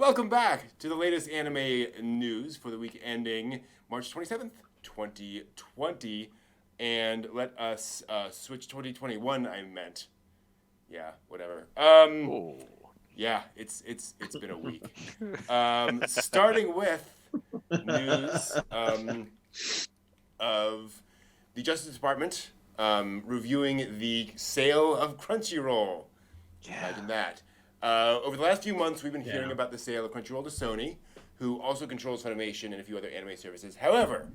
Welcome back to the latest anime news for the week ending March 27th, 2020. And let us switch 2021, I meant. Yeah, whatever. Oh, Yeah, it's been a week. Starting with news of the Justice Department reviewing the sale of Crunchyroll. yeah. Imagine that. Over the last few months, we've been hearing Yeah. about the sale of Crunchyroll to Sony, who also controls Funimation and a few other anime services. However,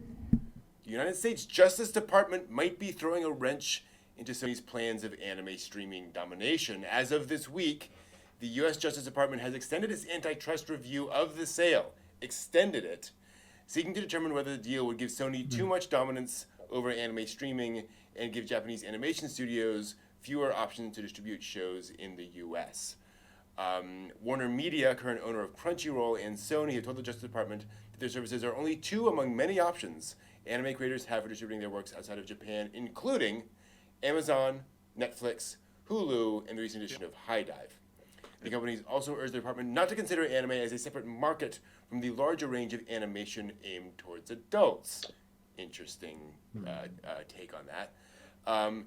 the United States Justice Department might be throwing a wrench into Sony's plans of anime streaming domination. As of this week, the U.S. Justice Department has extended its antitrust review of the sale, seeking to determine whether the deal would give Sony too much dominance over anime streaming and give Japanese animation studios fewer options to distribute shows in the U.S. Warner Media, current owner of Crunchyroll, and Sony have told the Justice Department that their services are only two among many options anime creators have for distributing their works outside of Japan, including Amazon, Netflix, Hulu, and the recent addition of High Dive. The companies also urged the department not to consider anime as a separate market from the larger range of animation aimed towards adults. Interesting take on that.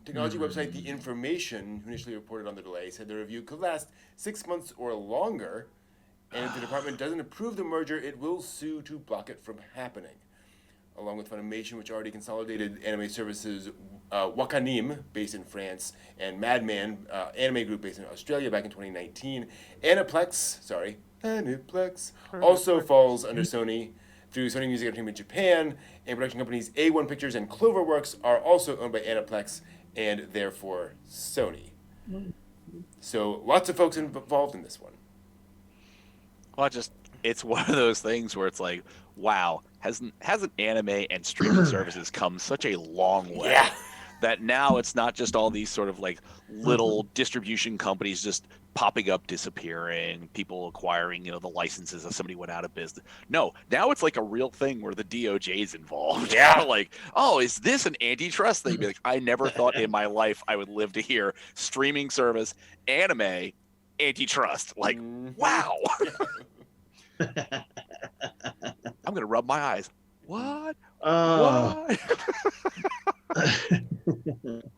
Technology website The Information, who initially reported on the delay, said the review could last 6 months or longer, and if the department doesn't approve the merger, it will sue to block it from happening. Along with Funimation, which already consolidated anime services Wakanim, based in France, and Madman, anime group based in Australia back in 2019, Aniplex also falls under Sony through Sony Music Entertainment Japan, and production companies A1 Pictures and Cloverworks are also owned by Aniplex and therefore Sony. So lots of folks involved in this one. Well, it's one of those things where it's like, wow, hasn't anime and streaming services come such a long way? Yeah. That now it's not just all these sort of like little distribution companies just popping up, disappearing, people acquiring, the licenses if somebody went out of business. No, now it's like a real thing where the DOJ's involved. Yeah. Like, oh, is this an antitrust thing? Be like, I never thought in my life I would live to hear streaming service, anime, antitrust. Like, wow. I'm gonna rub my eyes. What? What?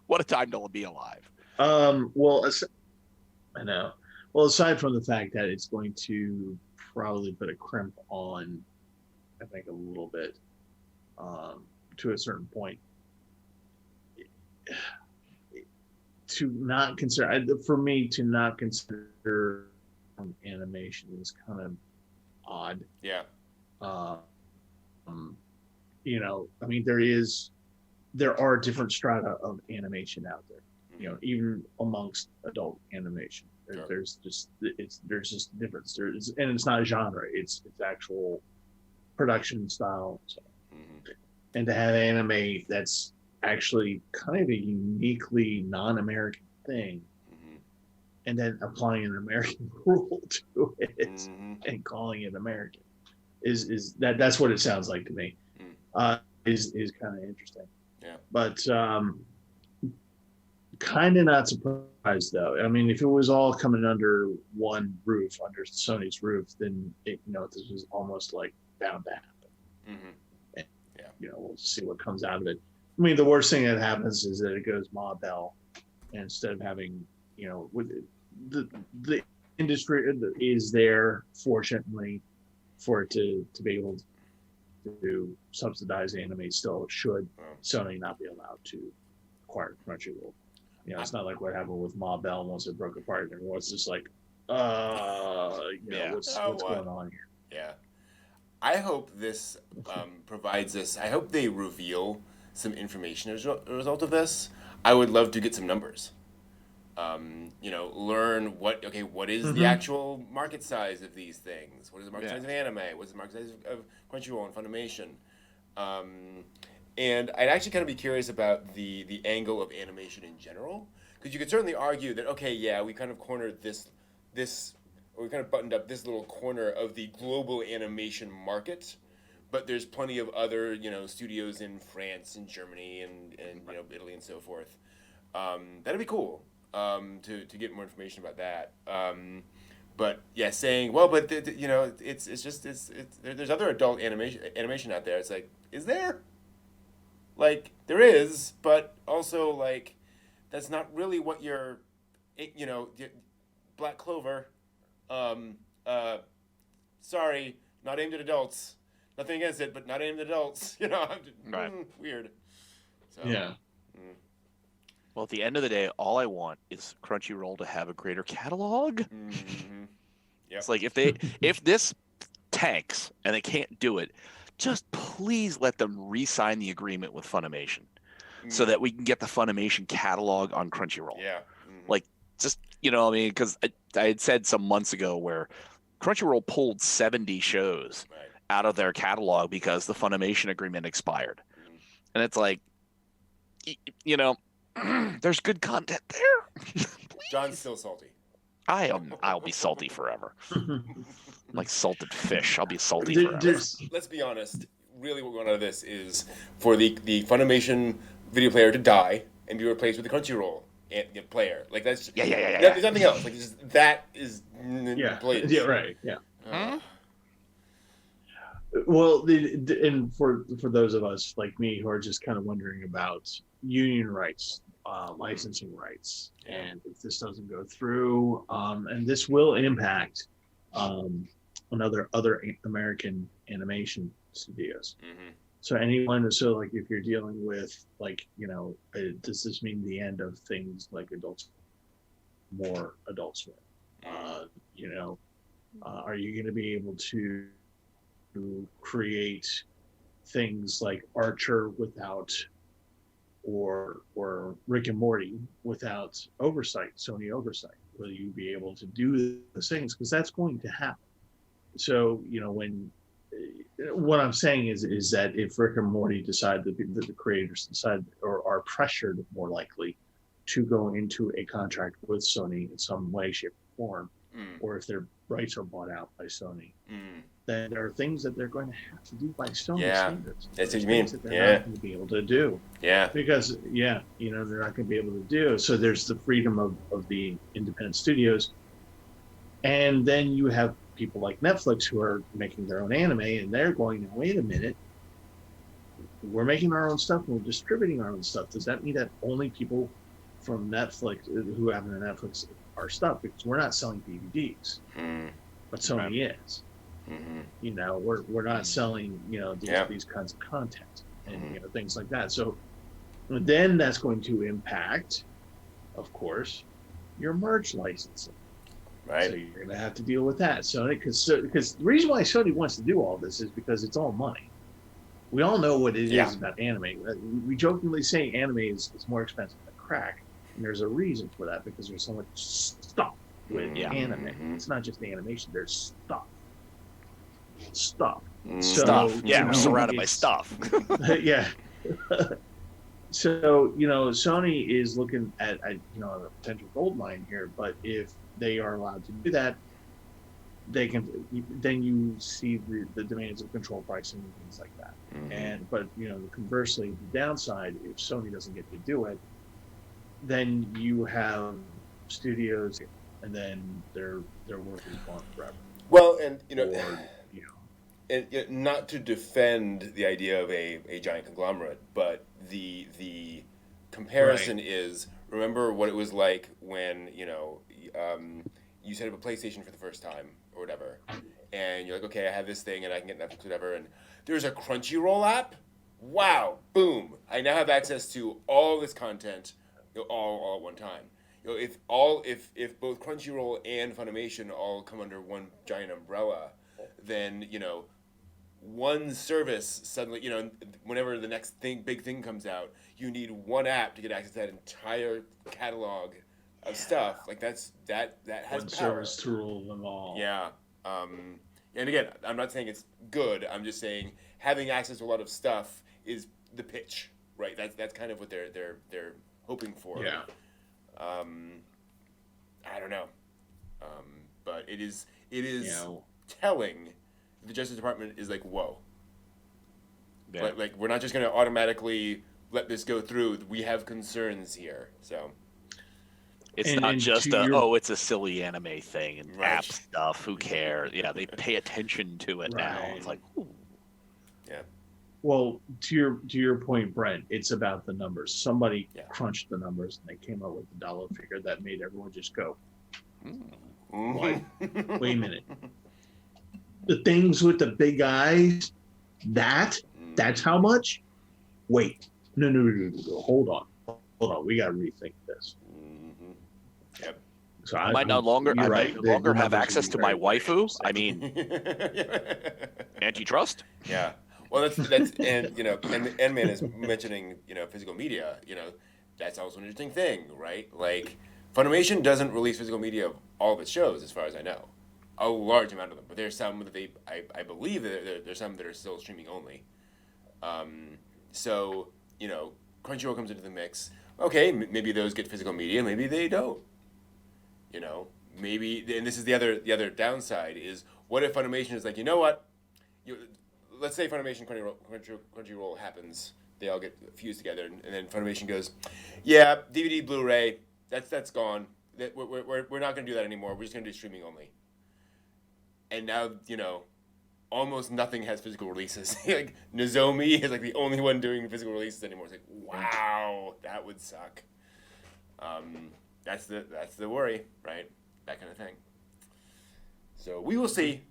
What a time to be alive. Well, I know. Well, aside from the fact that it's going to probably put a crimp on, I think a little bit, to a certain point, to not consider, for me to not consider animation is kind of odd. Yeah. I mean, there are different strata of animation out there. Even amongst adult animation, Sure. there's just difference. And it's not a genre; it's actual production style. So. And to have anime that's actually kind of a uniquely non-American thing, and then applying an American rule to it and calling it American is that's what it sounds like to me. Is kind of interesting. Yeah. But kind of not surprised though. I mean, if it was all coming under one roof, under Sony's roof, then this was almost like bound to happen. And, we'll just see what comes out of it. I mean, the worst thing that happens is that it goes Ma Bell, and instead of having, with the industry is there, fortunately, for it to be able to subsidize anime still should Sony not be allowed to acquire Crunchyroll. It's not like what happened with Ma Bell once it broke apart. Everyone's just like, what's going on here? Yeah. I hope this provides us, I hope they reveal some information as a result of this. I would love to get some numbers. Learn what is the actual market size of these things? What is the market size of anime? What's the market size of Crunchyroll and Funimation? And I'd actually kind of be curious about the angle of animation in general, because you could certainly argue that we kind of cornered this, or we kind of buttoned up this little corner of the global animation market, but there's plenty of other studios in France and Germany and Italy and so forth. That'd be cool to get more information about that. But yeah, saying, well, but you know, there's other adult animation out there. It's like, is there? Like there is, but also like that's not really what you're, you know, Black Clover. Um, uh, sorry, not aimed at adults. Nothing against it, but not aimed at adults. You know, Right. Weird. So, Yeah. Well, at the end of the day, all I want is Crunchyroll to have a greater catalog. Mm-hmm. Yep. It's like if this tanks and they can't do it, just please let them re-sign the agreement with Funimation so that we can get the Funimation catalog on Crunchyroll. Yeah. Like, just, you know, I mean, because I had said some months ago where Crunchyroll pulled 70 shows out of their catalog because the Funimation agreement expired. And it's like, you know, there's good content there. John's still salty. I'll be salty forever. Like salted fish. I'll be salty forever. Let's be honest. Really, what we're going out of this is for the Funimation video player to die and be replaced with the Crunchyroll player. Like that's yeah. There's nothing else. Like just, that is blatant. Yeah, right. Yeah. Well, and for those of us like me who are just kind of wondering about union rights, licensing rights, and if this doesn't go through, and this will impact other American animation studios. So so like if you're dealing with like, you know, does this mean the end of things like more Adult Swim? You know, are you going to be able to create things like Archer without, or Rick and Morty without Sony oversight? Will you be able to do those things? Because that's going to happen. So, you know, what I'm saying is that if Rick and Morty decide that the creators decide or are pressured more likely to go into a contract with Sony in some way, shape, or form, or if their rights are bought out by Sony, then there are things that they're going to have to do by Sony standards. That's what you mean. That they're not going to be able to do. Yeah. Because, you know, they're not going to be able to do. So there's the freedom of the independent studios. And then you have people like Netflix who are making their own anime, and they're going, wait a minute, we're making our own stuff and we're distributing our own stuff. Does that mean that only people from Netflix who have an Netflix our stuff? Because we're not selling DVDs, but Sony is. You know, we're not selling, you know, these kinds of content and you know, things like that. So then that's going to impact, of course, your merch licensing. Right. So you're going to have to deal with that. Sony, because the reason why Sony wants to do all this is because it's all money. We all know what it is about anime. We jokingly say anime is more expensive than crack, and there's a reason for that because there's so much stuff with anime. It's not just the animation. There's stuff. Stuff. Yeah, we're surrounded by stuff. Yeah. So, you know, Sony is looking at you know, a potential gold mine here, but if they are allowed to do that, they can. Then you see the demands of control pricing and things like that. But you know, conversely, the downside, if Sony doesn't get to do it, then you have studios, and then they're working on forever. Well, and you know, and not to defend the idea of a giant conglomerate, but the comparison is, remember what it was like when, you know, you set up a PlayStation for the first time or whatever, and you're like, okay, I have this thing and I can get Netflix, whatever, and there's a Crunchyroll app. Wow, boom! I now have access to all this content, you know, all at one time. You know, if both Crunchyroll and Funimation all come under one giant umbrella, then, you know, one service suddenly, you know, whenever the next big thing comes out, you need one app to get access to that entire catalog of stuff. Like that has one power. service to rule them all. Yeah. And again, I'm not saying it's good. I'm just saying having access to a lot of stuff is the pitch, right? That's kind of what they're hoping for. Yeah. I don't know. But it is telling. The Justice Department is like, whoa. Yeah. Like we're not just going to automatically let this go through. We have concerns here. So. It's not and just to your it's a silly anime thing and Right. app stuff. Who cares? Yeah, they pay attention to it now. Right. It's like, ooh. Yeah. well, to your point, Brent, it's about the numbers. Somebody Yeah. crunched the numbers and they came up with the dollar figure that made everyone just go, Mhm. wait a minute. The things with the big eyes, that's how much? Wait. No. Hold on. We gotta rethink this. Mhm. Yep. So I might no longer you're right. no longer The have numbers access would to be my very, very waifu. I interesting. mean, antitrust. Yeah. Well, that's and and man is mentioning physical media. That's also an interesting thing, right? Like Funimation doesn't release physical media of all of its shows, as far as I know, a large amount of them. But there's some that I believe that there's some that are still streaming only. So Crunchyroll comes into the mix. Okay, maybe those get physical media, maybe they don't. Maybe, and this is the other downside is what if Funimation is like, you know what, let's say Funimation Crunchyroll happens, they all get fused together, and then Funimation goes, yeah, DVD, Blu-ray, that's gone. We're not going to do that anymore. We're just going to do streaming only. And now almost nothing has physical releases. Like Nozomi is like the only one doing physical releases anymore. It's like, wow, that would suck. That's the worry, right? That kind of thing. So we will see.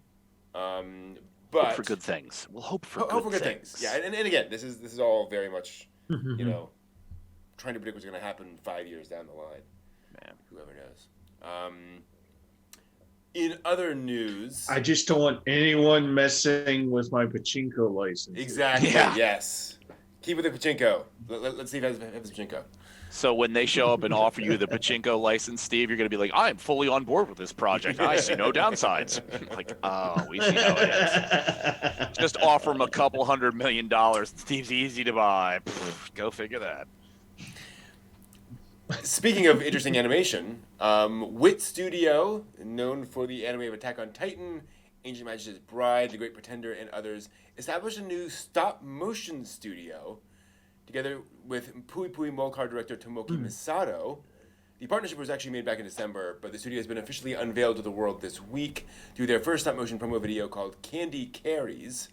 But Hope for good things. We'll hope for good things. Yeah, and again, this is all very much trying to predict what's going to happen 5 years down the line. Man, whoever knows. In other news, I just don't want anyone messing with my pachinko license. Exactly. Yeah. Yes. Keep with the pachinko. Let's see if it has pachinko. So when they show up and offer you the pachinko license, Steve, you're going to be like, I'm fully on board with this project. I see no downsides. Like, oh, we see how it is. Just offer them a couple $100 million. Steve's easy to buy. Pfft, go figure that. Speaking of interesting animation, WIT Studio, known for the anime of Attack on Titan, Ancient Majesty's Bride, The Great Pretender, and others, established a new stop-motion studio together with Pui Pui Molcar director Tomoki Misato. The partnership was actually made back in December, but the studio has been officially unveiled to the world this week through their first stop-motion promo video called Candy Carries.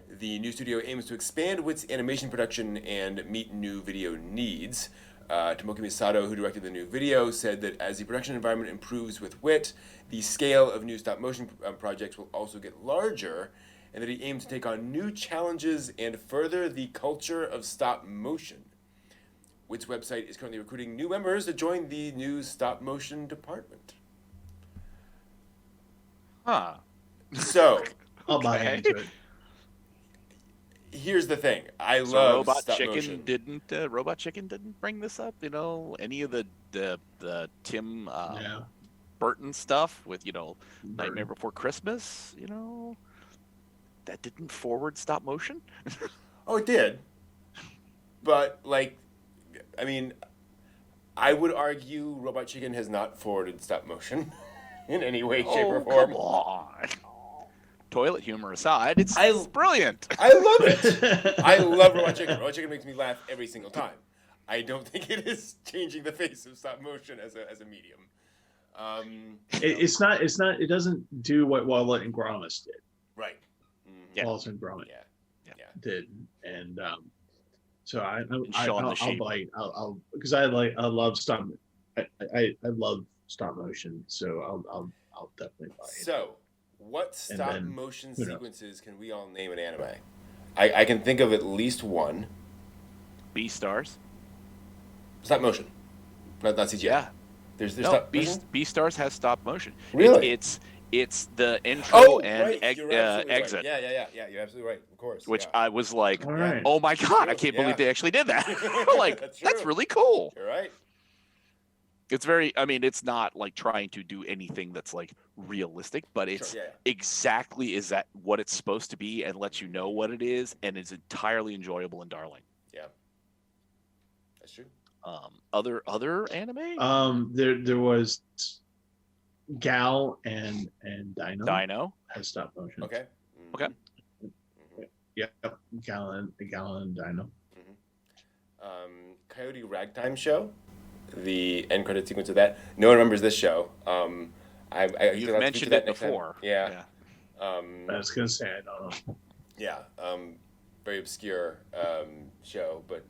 The new studio aims to expand WIT's animation production and meet new video needs. Tomoki Misato, who directed the new video, said that as the production environment improves with WIT, the scale of new stop-motion projects will also get larger, and that he aims to take on new challenges and further the culture of stop-motion. WIT's website is currently recruiting new members to join the new stop-motion department. Huh. So, I'll buy into it. Here's the thing. I love Robot stop-motion. Robot Chicken didn't bring this up. Any of the Tim Burton stuff with Nightmare Before Christmas. That didn't forward stop motion. Oh, it did. But I would argue Robot Chicken has not forwarded stop motion in any way, shape, or form. Come on. Toilet humor aside, it's brilliant. I love it. I love Robot Chicken. Robot Chicken makes me laugh every single time. I don't think it is changing the face of stop motion as a medium. It's not. It doesn't do what Wallace and Gromit did. Right. Yeah. Wallace and Gromit did, and so I'll bite. I'll because I love stop. I love stop motion, so I'll definitely buy it. So, what stop motion sequences can we all name in anime? I can think of at least one. Beastars. Stop motion, not CGI. Yeah. There's no, stop Beastars has stop motion. Really? It's the intro and right. exit. Right. Yeah. You're absolutely right. Of course. Which I was like, right. oh my god, I can't believe they actually did that. Like, that's really cool. You're right. It's very. I mean, it's not like trying to do anything that's like realistic, but it's exactly is that what it's supposed to be, and lets you know what it is, and it's entirely enjoyable and darling. Yeah, that's true. Other anime? There was Gal and Dino. Dino has stop motion. Okay. Mm-hmm. Okay. Mm-hmm. Yeah, Gal and Dino. Mm-hmm. Coyote Ragtime Show the end credit sequence of that. No one remembers this show. You've mentioned it before. Yeah. I was gonna say I don't know. Yeah. Very obscure show, but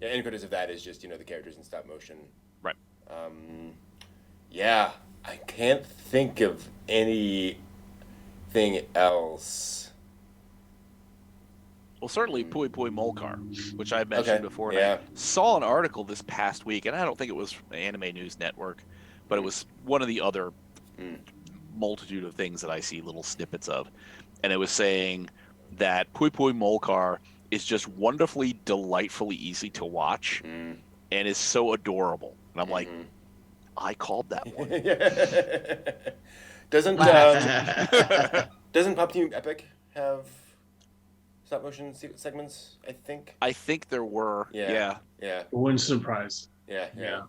yeah, end credits of that is just the characters in stop motion. Right. Yeah, I can't think of anything else. Well, certainly Pui Pui Molcar, which I mentioned before. And Yeah. I saw an article this past week, and I don't think it was from Anime News Network, but it was one of the other multitude of things that I see little snippets of. And it was saying that Pui Pui Molcar is just wonderfully, delightfully easy to watch and is so adorable. And I'm like, I called that one. Doesn't Pop Team Epic have stop motion segments? I think there were. Yeah. It wouldn't surprise. Yeah.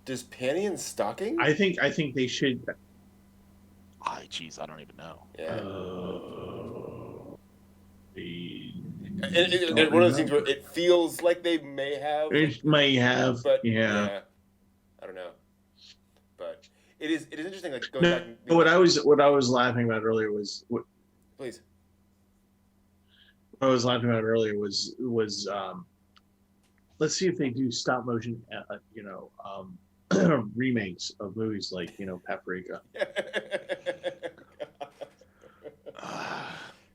Does Panty and Stocking? I think they should. Geez, I don't even know. Yeah. And one of those things where it feels like they may have. It may have, but yeah. I don't know. But it is interesting. Like going No, back. what I was laughing about earlier was. Please. What I was laughing about earlier was let's see if they do stop motion, remakes of movies like Paprika.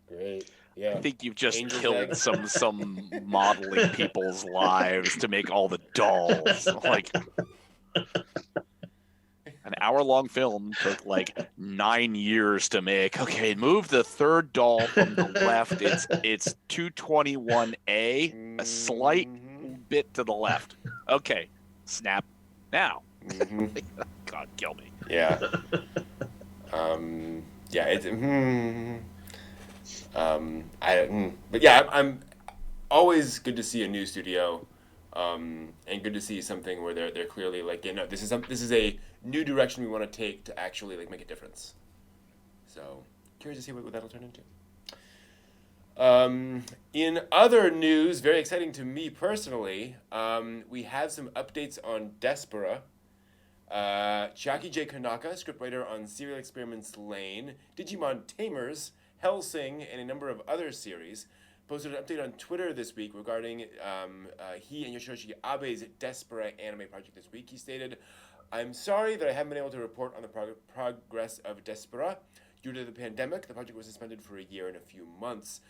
Great. Yeah. I think you've just Angel's killed Egg. some modeling people's lives to make all the dolls. Like an hour-long film took like 9 years to make. Okay, move the third doll from the left. It's 221A, a slight bit to the left. Okay, snap now. God, kill me. Yeah. Yeah. It's. But yeah, I'm always good to see a new studio, and good to see something where they're clearly like, this is a new direction we want to take to actually like make a difference. So curious to see what that'll turn into. In other news, very exciting to me personally, we have some updates on Despera. Chiaki J. Konaka, scriptwriter on Serial Experiments Lane, Digimon Tamers, Hellsing, and a number of other series, posted an update on Twitter this week regarding he and Yoshiyoshi Abe's Despera anime project this week. He stated, "I'm sorry that I haven't been able to report on the progress of Despera. Due to the pandemic, the project was suspended for a year and a few months.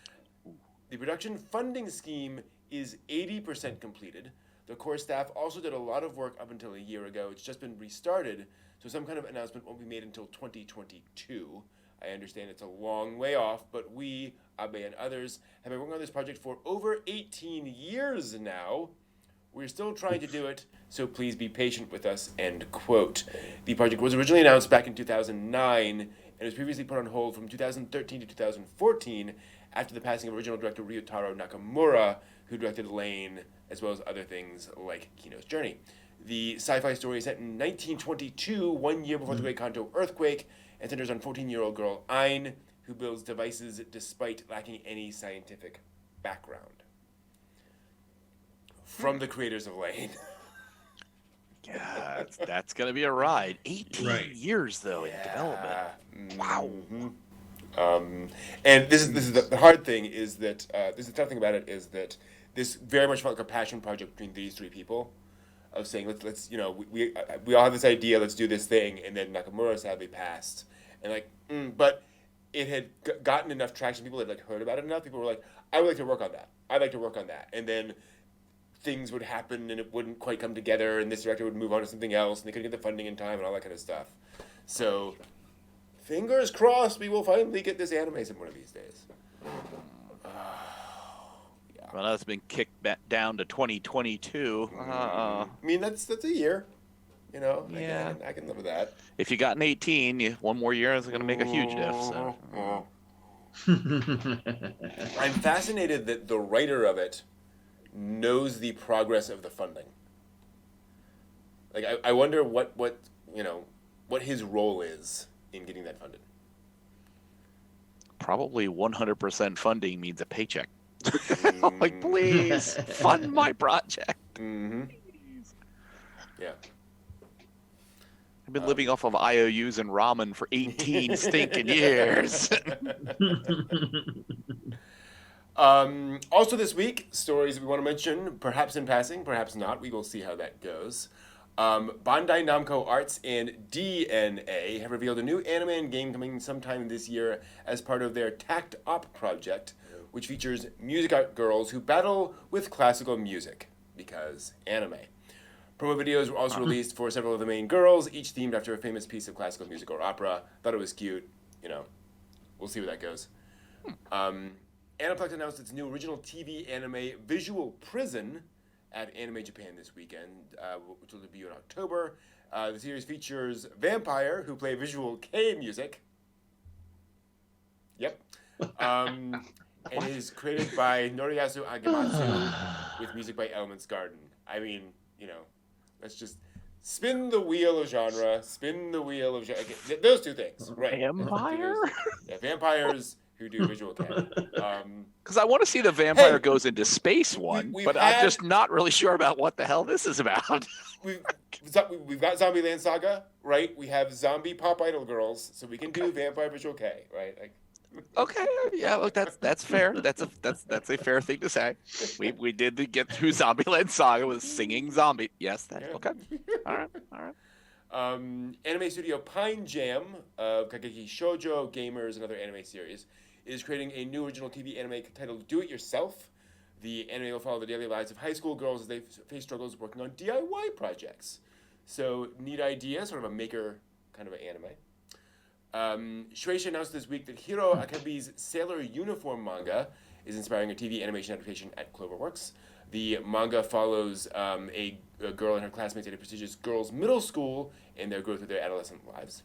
The production funding scheme is 80% completed. The core staff also did a lot of work up until a year ago. It's just been restarted, so some kind of announcement won't be made until 2022. I understand it's a long way off, but we, Abe and others, have been working on this project for over 18 years now. We're still trying to do it, so please be patient with us," end quote. The project was originally announced back in 2009 and was previously put on hold from 2013 to 2014 after the passing of original director Ryotaro Nakamura, who directed Lane, as well as other things like Kino's Journey. The sci-fi story is set in 1922, 1 year before the Great Kanto earthquake, and centers on 14-year-old girl Ain, who builds devices despite lacking any scientific background. From the creators of Lane. Yeah, that's going to be a ride. 18 years, though, in development. Wow. And this is the hard thing is that, this is the tough thing about it is that this very much felt like a passion project between these three people of saying, let's we all have this idea, let's do this thing, and then Nakamura sadly passed. And but it had gotten enough traction, people had heard about it enough, people were like, I would like to work on that. I'd like to work on that. And then things would happen and it wouldn't quite come together and this director would move on to something else and they couldn't get the funding in time and all that kind of stuff. So, fingers crossed we will finally get this anime some one of these days. Well, that's been kicked back down to 2022. I mean, that's a year. Yeah. I can live with that. If you got an 18, one more year is going to make a huge diff. So. I'm fascinated that the writer of it knows the progress of the funding. I wonder what his role is in getting that funded. Probably 100% funding means a paycheck. Please fund my project. Mm-hmm. Yeah. I've been living off of IOUs and ramen for 18 stinking years. Also this week, stories we want to mention, perhaps in passing, perhaps not. We will see how that goes. Bandai Namco Arts and DNA have revealed a new anime and game coming sometime this year as part of their Tact Op project, which features music art girls who battle with classical music, because anime. Promo videos were also released for several of the main girls, each themed after a famous piece of classical music or opera. Thought it was cute. We'll see where that goes. Aniplex announced its new original TV anime Visual Prison at Anime Japan this weekend, which will debut in October. The series features Vampire, who play Visual K music. Yep. And is created by Noriyasu Agematsu with music by Elements Garden. I mean, let's just spin the wheel of genre. Spin the wheel of genre. Okay, those two things, right? Vampire? Yeah, vampires who do Visual K. Because I want to see the vampire goes into space one, we've but I'm just not really sure about what the hell this is about. We've got Zombieland Saga, right? We have zombie pop idol girls, so we can do Vampire Visual K, right? Okay, yeah, look, that's fair. That's a fair thing to say. We did get through Zombieland Saga with singing zombie. Yes, okay. All right. Anime studio Pine Jam of Kageki Shoujo Gamers and other anime series is creating a new original TV anime titled Do It Yourself. The anime will follow the daily lives of high school girls as they face struggles working on DIY projects. So, neat idea, sort of a maker kind of an anime. Shueisha announced this week that Hiro Akabe's Sailor Uniform manga is inspiring a TV animation adaptation at Cloverworks. The manga follows a girl and her classmates at a prestigious girls' middle school in their growth of their adolescent lives.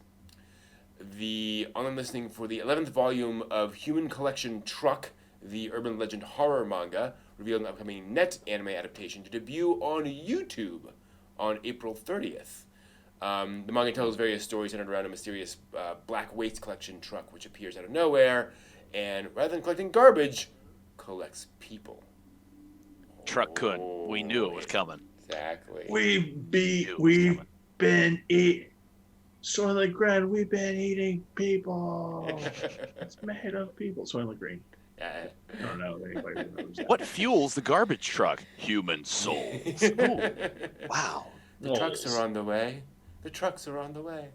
The online listing for the 11th volume of Human Collection Truck, the urban legend horror manga, revealed an upcoming net anime adaptation to debut on YouTube on April 30th. The manga tells various stories centered around a mysterious black waste collection truck which appears out of nowhere and, rather than collecting garbage, collects people. Truck-kun. We knew it was coming. Exactly. We've been eating Soylent Green. We've been eating people. It's made of people. Soylent Green. I don't know if anybody remembers that. What fuels the garbage truck? Human souls. Ooh, wow. The trucks are on the way. The trucks are on the way.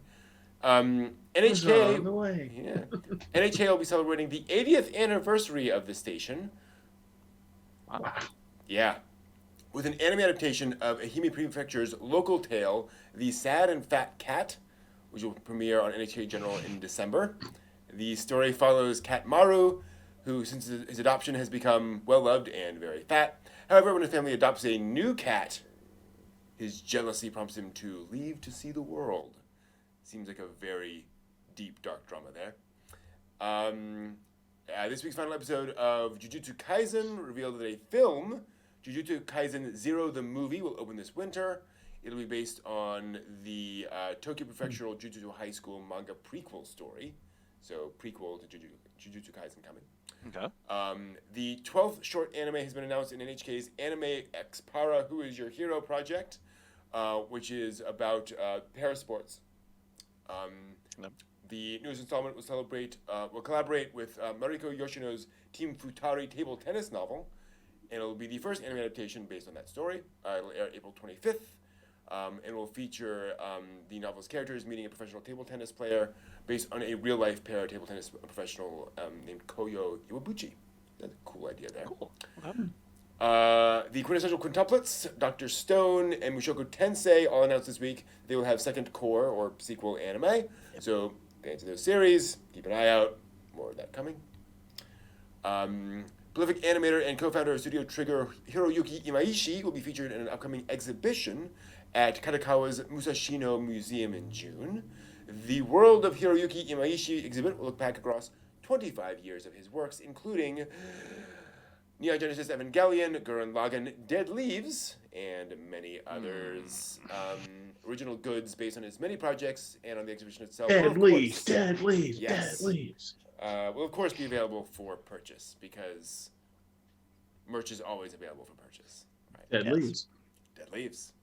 NHK. On the way. Yeah. NHK will be celebrating the 80th anniversary of the station. Wow. Yeah. With an anime adaptation of Ehime Prefecture's local tale, The Sad and Fat Cat, which will premiere on NHK General in December. The story follows Cat Maru, who, since his adoption, has become well-loved and very fat. However, when his family adopts a new cat, his jealousy prompts him to leave to see the world. Seems like a very deep, dark drama there. This week's final episode of Jujutsu Kaisen revealed that a film, Jujutsu Kaisen Zero the Movie, will open this winter. It'll be based on the Tokyo Prefectural Jujutsu High School manga prequel story. So, prequel to Jujutsu Kaisen coming. Okay. The 12th short anime has been announced in NHK's Anime X Para Who Is Your Hero project, which is about parasports. The newest installment will collaborate with Mariko Yoshino's Team Futari table tennis novel, and it'll be the first anime adaptation based on that story. It'll air April 25th, and will feature the novel's characters meeting a professional table tennis player based on a real-life para table tennis professional named Koyo Iwabuchi. That's a cool idea there. Cool. The quintessential quintuplets, Dr. Stone and Mushoku Tensei, all announced this week they will have second core or sequel anime. So, fans of those series, keep an eye out. More of that coming. Prolific animator and co-founder of Studio Trigger Hiroyuki Imaishi will be featured in an upcoming exhibition at Katakawa's Musashino Museum in June. The World of Hiroyuki Imaishi exhibit will look back across 25 years of his works, including Neon Genesis Evangelion, Gurren Lagann, Dead Leaves, and many others. Original goods based on his many projects and on the exhibition itself. Dead Leaves. Yes. Will, of course, be available for purchase because merch is always available for purchase. Right? Dead Leaves. Dead Leaves.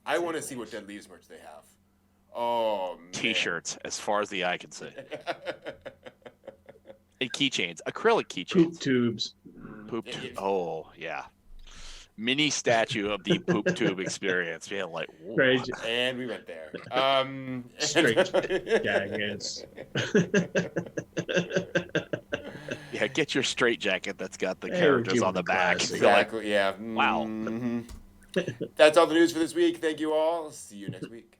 I want to see what Dead Leaves merch they have. Oh, man. T-shirts, as far as the eye can see. And keychains, acrylic keychains. Poop tubes. Poop tube. Oh, yeah. Mini statue of the poop tube experience. Man, like, whoa. Great. And we went there. Straight jackets. Yeah, get your straight jacket that's got the Hey, characters we're on the keeping it back. classy. Exactly, yeah. Wow. Mhm. That's all the news for this week. Thank you all. See you next week.